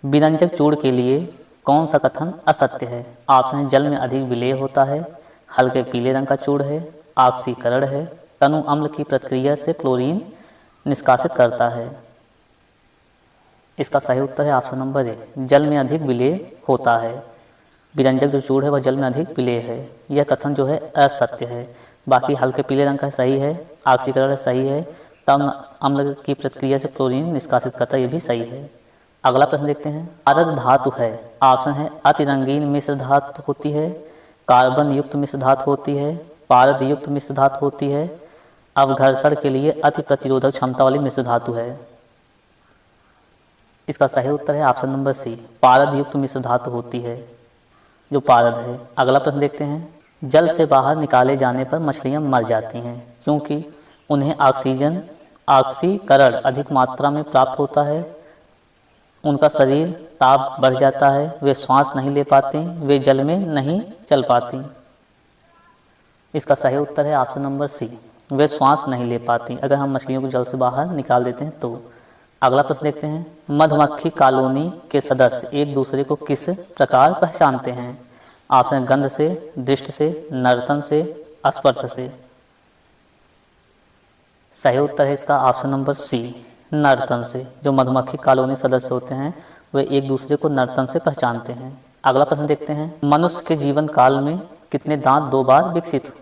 विरंजक चूड़ के लिए कौन सा कथन असत्य है? ऑप्शन है जल में अधिक विलेय होता है, हल्के पीले रंग का चूड़ है, ऑक्सीकरण है, तनु अम्ल की प्रतिक्रिया से क्लोरीन निष्कासित करता है। इसका सही उत्तर है ऑप्शन नंबर ए, जल में अधिक विलेय होता है। विरंजक जो चूड़ है वह जल में अधिक विलेय है। यह कथन जो है असत्य है। बाकी हल्के पीले रंग का सही है, ऑक्सीकरण सही है, तनु अम्ल की प्रतिक्रिया से क्लोरीन निष्कासित करता है, ये भी सही है। अगला प्रश्न देखते हैं। पारद धातु है, ऑप्शन है अति रंगीन मिश्र धातु होती है, कार्बन युक्त मिश्र धातु होती है, पारद युक्त मिश्र धातु होती है, अवघर्षण के लिए अति प्रतिरोधक क्षमता वाली मिश्र धातु है। इसका सही उत्तर है ऑप्शन नंबर सी, पारद युक्त मिश्र धातु होती है जो पारद है। अगला प्रश्न देखते हैं। जल से बाहर निकाले जाने पर मछलियां मर जाती हैं क्योंकि उन्हें ऑक्सीकरण अधिक मात्रा में प्राप्त होता है, उनका शरीर ताप बढ़ जाता है, वे श्वास नहीं ले पाती, वे जल में नहीं चल पाती। इसका सही उत्तर है ऑप्शन नंबर सी, वे श्वास नहीं ले पाती अगर हम मछलियों को जल से बाहर निकाल देते हैं तो। अगला प्रश्न देखते हैं। मधुमक्खी कॉलोनी के सदस्य एक दूसरे को किस प्रकार पहचानते हैं? ऑप्शन गंध से, दृष्टि से, नर्तन से, स्पर्श से। सही उत्तर है इसका ऑप्शन नंबर सी, नर्तन से। जो मधुमक्खी कॉलोनी सदस्य होते हैं वे एक दूसरे को नर्तन से पहचानते हैं। अगला प्रश्न देखते हैं। मनुष्य के जीवन काल में कितने दांत 2 बार विकसित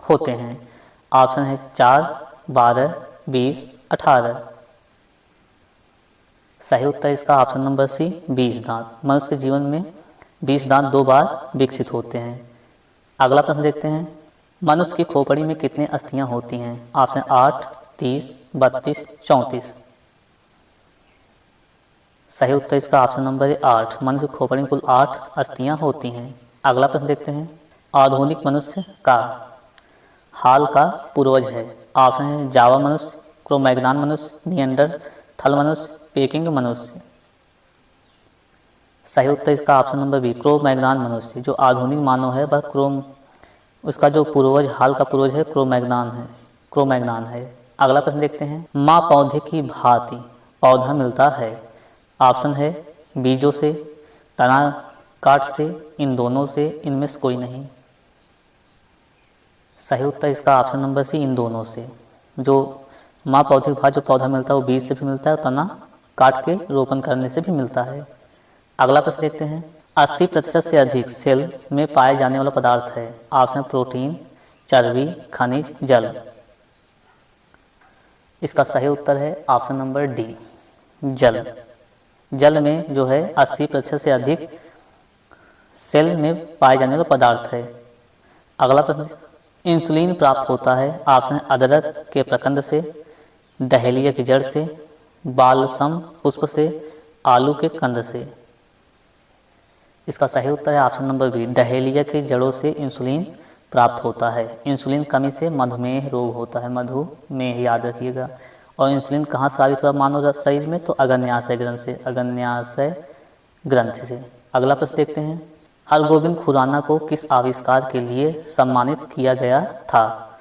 होते हैं? ऑप्शन है 4, 12, 20, 18। सही उत्तर इसका ऑप्शन नंबर सी, 20 दांत। मनुष्य के जीवन में 20 दांत 2 बार विकसित होते हैं। अगला प्रश्न देखते हैं। मनुष्य की खोपड़ी में कितने अस्थियां होती हैं? ऑप्शन 8, 30, 32, 34। सही उत्तर इसका ऑप्शन नंबर है 8। मनुष्य की खोपड़ी में कुल 8 अस्थियां होती हैं। अगला प्रश्न देखते हैं। आधुनिक मनुष्य का हाल का पूर्वज है? ऑप्शन है जावा मनुष्य, क्रो-मैग्नान मनुष्य, निएंडरथल मनुष्य, पेकिंग मनुष्य। सही उत्तर इसका ऑप्शन नंबर बी, क्रो-मैग्नान मनुष्य। जो आधुनिक मानव है वह उसका जो पूर्वज, हाल का पूर्वज है क्रो-मैग्नान है। अगला प्रश्न देखते हैं। माँ पौधे की भांति पौधा मिलता है? ऑप्शन है बीजों से, तना काट से, इन दोनों से, इनमें से कोई नहीं। सही उत्तर इसका ऑप्शन नंबर सी, इन दोनों से। जो माँ पौधे के बाद जो पौधा मिलता है वो बीज से भी मिलता है और तना काट के रोपण करने से भी मिलता है। अगला प्रश्न देखते हैं। 80% से अधिक सेल में पाए जाने वाला पदार्थ है? ऑप्शन प्रोटीन, चर्बी, खनिज, जल। इसका सही उत्तर है ऑप्शन नंबर डी, जल। जल में जो है 80% से अधिक सेल में पाए जाने वाला पदार्थ है। अगला प्रश्न। इंसुलिन प्राप्त होता है? ऑप्शन अदरक के प्रकंद से, डहेलिया की जड़ से, बालसम पुष्प से, आलू के कंद से। इसका सही उत्तर है ऑप्शन नंबर बी, डहेलिया की जड़ों से इंसुलिन प्राप्त होता है। इंसुलिन कमी से मधुमेह रोग होता है, मधुमेह याद रखिएगा। और इंसुलिन कहाँ स्रावित हुआ मानव शरीर में? तो अग्न्याशय ग्रंथि से। अगला प्रश्न देखते हैं। हरगोविंद खुराना को किस आविष्कार के लिए सम्मानित किया गया था?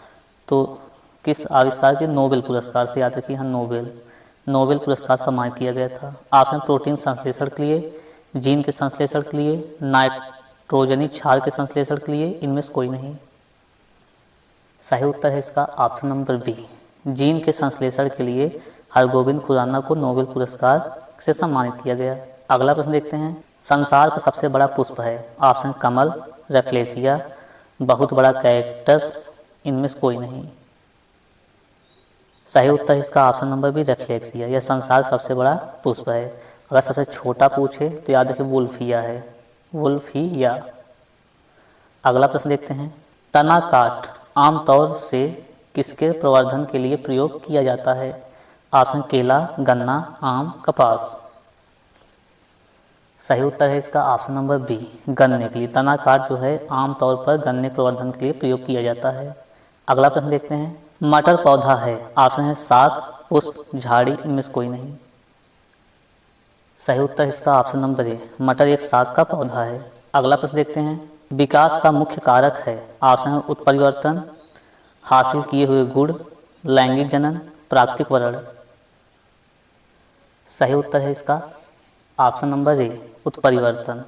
तो किस आविष्कार के? नोबेल पुरस्कार से, याद रखिए। हाँ, नोबेल पुरस्कार सम्मानित किया गया था। ऑप्शन प्रोटीन संश्लेषण के लिए, जीन के संश्लेषण के लिए, नाइट्रोजनी क्षार के संश्लेषण के लिए, इनमें से कोई नहीं। सही उत्तर है इसका ऑप्शन नंबर बी, जीन के संश्लेषण के लिए हरगोविंद खुराना को नोबेल पुरस्कार से सम्मानित किया गया। अगला प्रश्न देखते हैं। संसार का सबसे बड़ा पुष्प है? ऑप्शन कमल, रेफ्लेसिया, बहुत बड़ा कैक्टस, इनमें से कोई नहीं। सही उत्तर इसका ऑप्शन नंबर बी, रेफ्लेक्सिया। यह संसार का सबसे बड़ा पुष्प है। अगर सबसे छोटा पूछे तो याद रखिए वुल्फिया है, वुल्फिया। अगला प्रश्न देखते हैं। तना काट आमतौर से किसके प्रवर्धन के लिए प्रयोग किया जाता है? ऑप्शन केला, गन्ना, आम, कपास। सही उत्तर है इसका ऑप्शन नंबर बी, गन्ने के लिए। तना काट जो है आमतौर पर गन्ने प्रवर्धन के लिए प्रयोग किया जाता है। अगला प्रश्न देखते हैं। मटर पौधा है? ऑप्शन है शाक, पुष्प, झाड़ी, इनमें से कोई नहीं। सही उत्तर इसका ऑप्शन नंबर ए, मटर एक शाक का पौधा है। अगला प्रश्न देखते हैं। विकास का मुख्य कारक है? ऑप्शन है उत्परिवर्तन, हासिल किए हुए गुण, लैंगिक जनन, प्राकृतिक वर्ण। सही उत्तर है इसका ऑप्शन नंबर ए उत्परिवर्तन।